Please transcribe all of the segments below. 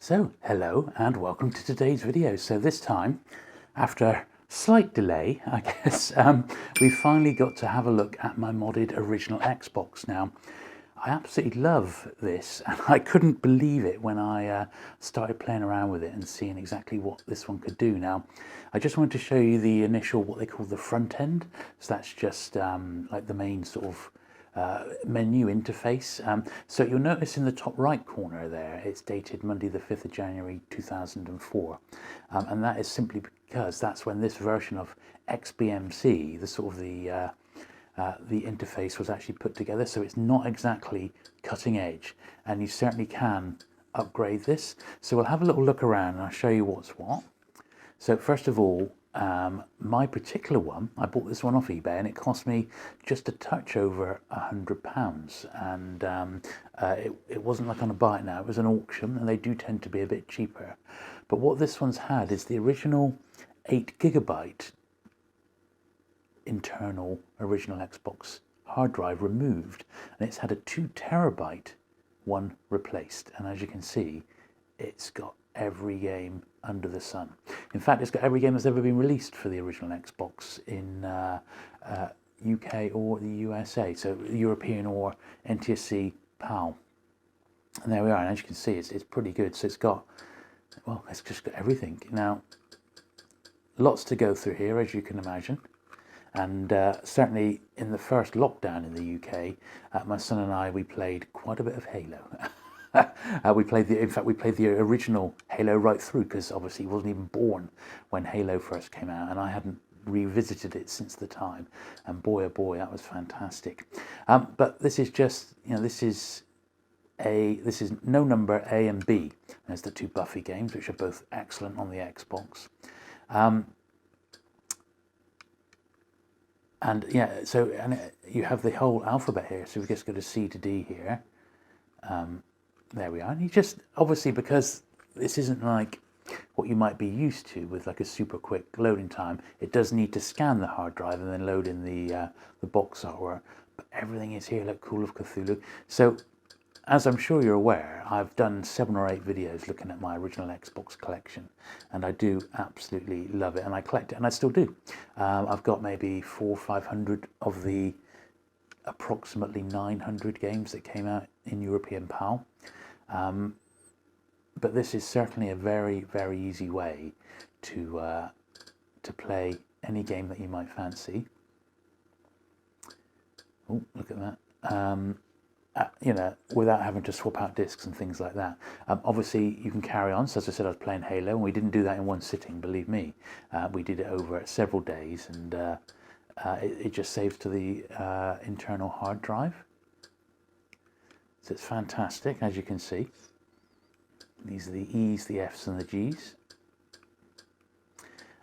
So, hello and welcome to today's video. So this time, after slight delay, I guess, we finally got to have a look at my modded original Xbox. Now, I absolutely love this, and I couldn't believe it when I started playing around with it and seeing exactly what this one could do. Now, I just wanted to show you the initial, what they call the front end. So that's just like the main sort of menu interface. So you'll notice in the top right corner there, it's dated Monday the 5th of January 2004. And that is simply because that's when this version of XBMC, the sort of the interface was actually put together. So it's not exactly cutting edge, and you certainly can upgrade this. So we'll have a little look around and I'll show you what's what. So first of all, my particular one, I bought this one off eBay and it cost me just a touch over £100, and it wasn't like on a buy it now, it was an auction, and they do tend to be a bit cheaper. But what this one's had is the original 8GB internal original Xbox hard drive removed, and it's had a 2TB one replaced, and as you can see, it's got every game under the sun. In fact, it's got every game that's ever been released for the original Xbox in UK or the USA, so European or NTSC PAL. And there we are, and as you can see, it's pretty good. So it's got, well, it's just got everything. Now, lots to go through here, as you can imagine. And certainly in the first lockdown in the UK, my son and I, we played quite a bit of Halo. We played the original Halo right through, because obviously he wasn't even born when Halo first came out, and I hadn't revisited it since the time. And boy, oh boy, that was fantastic. But this is just, you know, this is No Number A and B. There's the two Buffy games, which are both excellent on the Xbox. And yeah, so you have the whole alphabet here. So we just go to C to D here. There we are. And you just, obviously, because this isn't like what you might be used to with like a super quick loading time, it does need to scan the hard drive and then load in the box artwork. But everything is here, like Call of Cthulhu. So, as I'm sure you're aware, I've done 7 or 8 videos looking at my original Xbox collection, and I do absolutely love it, and I collect it, and I still do. I've got maybe 400 or 500 of the approximately 900 games that came out in European PAL. But this is certainly a very, very easy way to play any game that you might fancy. Oh, look at that. You know, without having to swap out discs and things like that. Obviously, you can carry on. So as I said, I was playing Halo, and we didn't do that in one sitting, believe me. We did it over several days, and it just saves to the internal hard drive. So it's fantastic, as you can see. These are the E's, the F's, and the G's.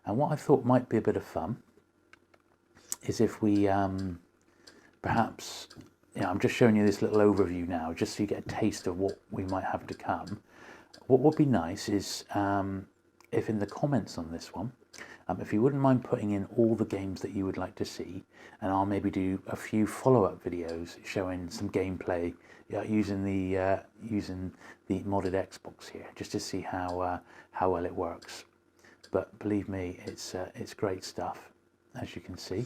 And what I thought might be a bit of fun is if we perhaps, you know, I'm just showing you this little overview now, just so you get a taste of what we might have to come. What would be nice is if in the comments on this one, if you wouldn't mind putting in all the games that you would like to see, and I'll maybe do a few follow-up videos showing some gameplay using the modded Xbox here, just to see how well it works. But believe me, it's great stuff, as you can see.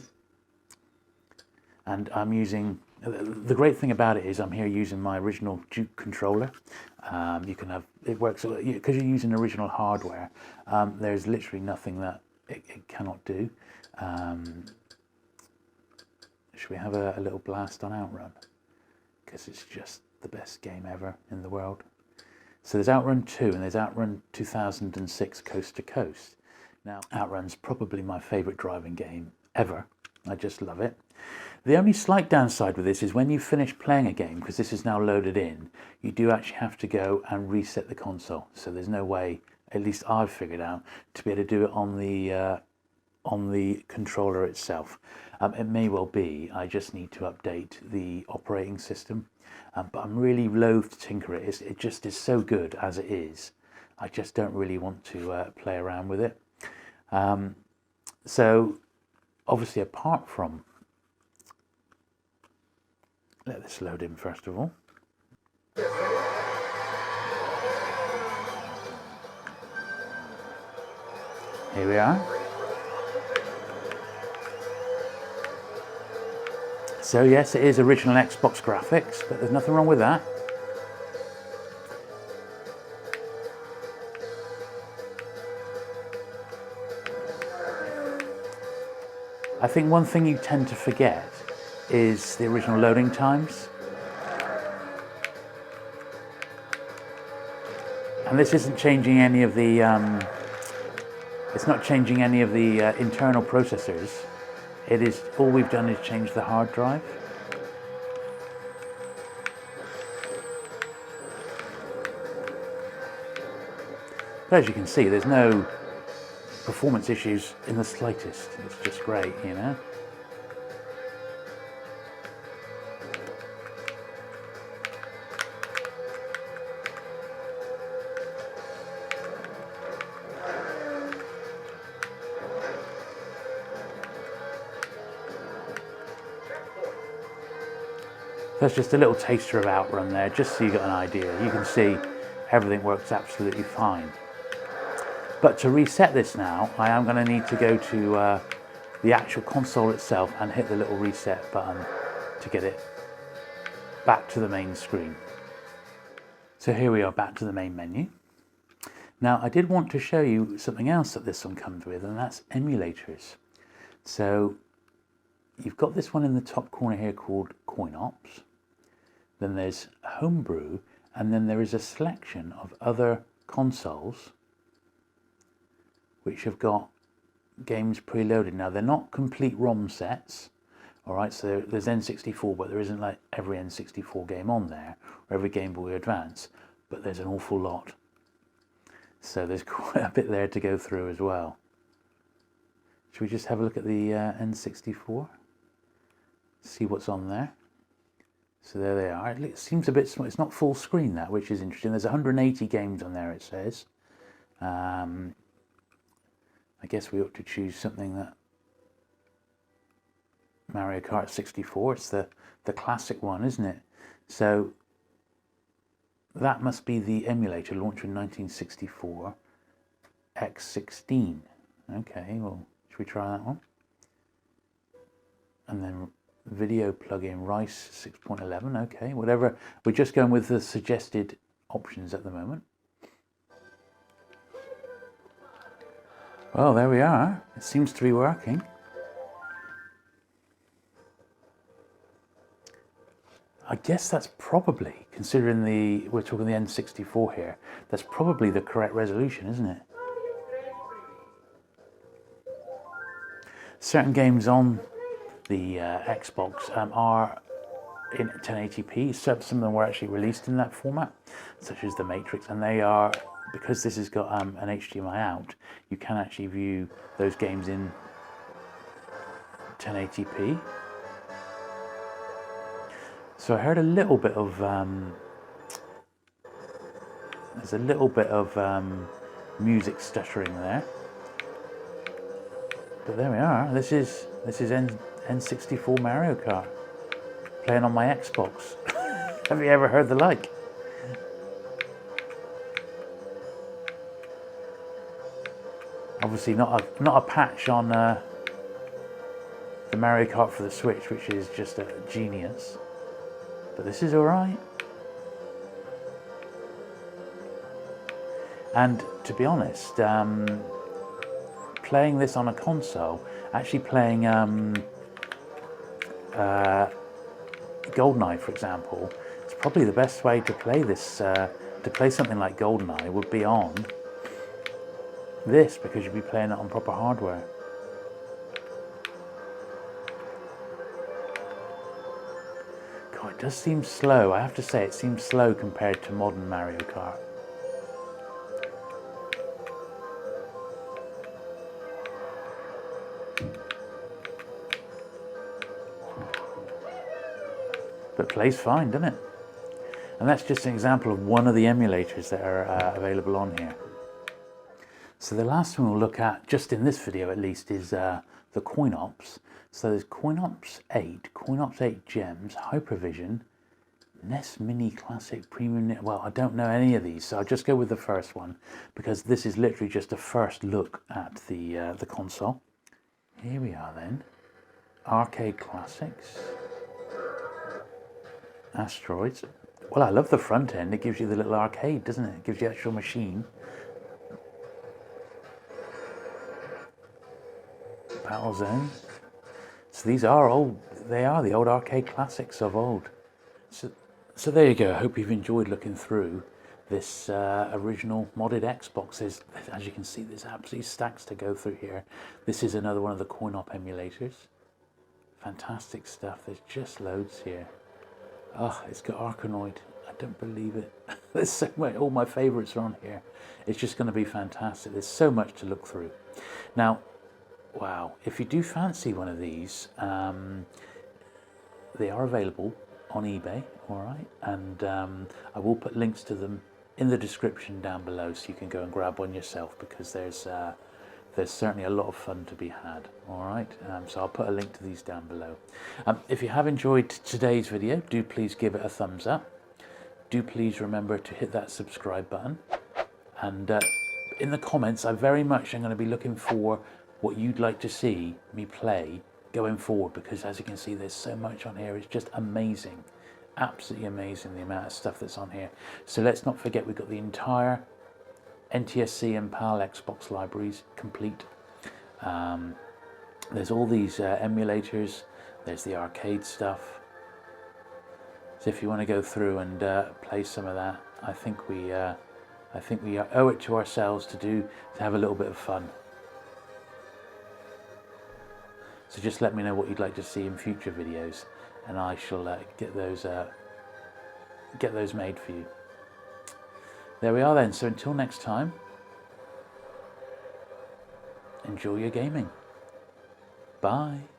And I'm using, the great thing about it is I'm here using my original Duke controller. You can have, it works, because you're using original hardware, there's literally nothing that it cannot do. Should we have a little blast on Outrun? Because it's just the best game ever in the world. So there's Outrun 2 and there's Outrun 2006 Coast to Coast. Now, Outrun's probably my favourite driving game ever. I just love it. The only slight downside with this is when you finish playing a game, because this is now loaded in, you do actually have to go and reset the console. So there's no way, at least I've figured out, to be able to do it on the controller itself. It may well be I just need to update the operating system, but I'm really loath to tinker it. It just is so good as it is. I just don't really want to play around with it. So obviously, apart from, let this load in first of all. Here we are. So yes, it is original Xbox graphics, but there's nothing wrong with that. I think one thing you tend to forget is the original loading times. And this isn't changing any of the, it's not changing any of the internal processors. It is, all we've done is change the hard drive. But as you can see, there's no performance issues in the slightest. It's just great, you know. That's just a little taster of Outrun there, just so you got an idea. You can see everything works absolutely fine. But to reset this now, I am going to need to go to the actual console itself and hit the little reset button to get it back to the main screen. So here we are back to the main menu. Now I did want to show you something else that this one comes with, and that's emulators. So you've got this one in the top corner here called CoinOps. Then there's Homebrew, and then there is a selection of other consoles which have got games preloaded. Now they're not complete ROM sets, all right, so there's N64, but there isn't like every N64 game on there, or every Game Boy Advance, but there's an awful lot. So there's quite a bit there to go through as well. Should we just have a look at the N64? See what's on there. So there they are. It seems a bit small. It's not full screen, that, which is interesting. There's 180 games on there, it says. I guess we ought to choose something that Mario Kart 64. It's the classic one, isn't it? So that must be the emulator launched in 1964, X16. Okay, well, should we try that one? And then video plugin Rice 6.11. Okay, whatever. We're just going with the suggested options at the moment. Well, there we are. It seems to be working. I guess that's probably, considering we're talking the N64 here, that's probably the correct resolution, isn't it? Certain games on the Xbox are in 1080p. Some of them were actually released in that format, such as The Matrix, and they are, because this has got an HDMI out, you can actually view those games in 1080p. So I heard a little bit of, there's a little bit of music stuttering there. But there we are. This is N64 Mario Kart playing on my Xbox. Have you ever heard the like? Obviously not a patch on the Mario Kart for the Switch, which is just a genius. But this is all right. And to be honest, playing this on a console, actually playing GoldenEye, for example, it's probably the best way to play this. To play something like GoldenEye would be on this, because you'd be playing it on proper hardware. God, it does seem slow. I have to say, it seems slow compared to modern Mario Kart. But plays fine, doesn't it? And that's just an example of one of the emulators that are available on here. So the last one we'll look at, just in this video at least, is the CoinOps. So there's CoinOps 8, CoinOps 8 Gems, Hypervision, NES Mini Classic Premium. Well, I don't know any of these, so I'll just go with the first one because this is literally just a first look at the console. Here we are then. Arcade Classics. Asteroids. Well, I love the front end. It gives you the little arcade, doesn't it? It gives you the actual machine. Battle Zone. So these are old. They are the old arcade classics of old. So there you go. I hope you've enjoyed looking through this original modded Xbox. As you can see, there's absolutely stacks to go through here. This is another one of the coin-op emulators. Fantastic stuff. There's just loads here. Oh, it's got Arkanoid. I don't believe it. There's so much. All my favourites are on here. It's just going to be fantastic. There's so much to look through. Now, wow, if you do fancy one of these, they are available on eBay, all right? And I will put links to them in the description down below so you can go and grab one yourself, because there's certainly a lot of fun to be had, all right? So I'll put a link to these down below. If you have enjoyed today's video, do please give it a thumbs up. Do please remember to hit that subscribe button. And in the comments, I very much am going to be looking for what you'd like to see me play going forward, because as you can see, there's so much on here. It's just amazing, absolutely amazing, the amount of stuff that's on here. So let's not forget, we've got the entire NTSC and PAL Xbox libraries complete. There's all these emulators, there's the arcade stuff. So if you want to go through and play some of that, I think we owe it to ourselves to have a little bit of fun. So just let me know what you'd like to see in future videos, and I shall get those made for you. There we are then. So until next time, enjoy your gaming. Bye.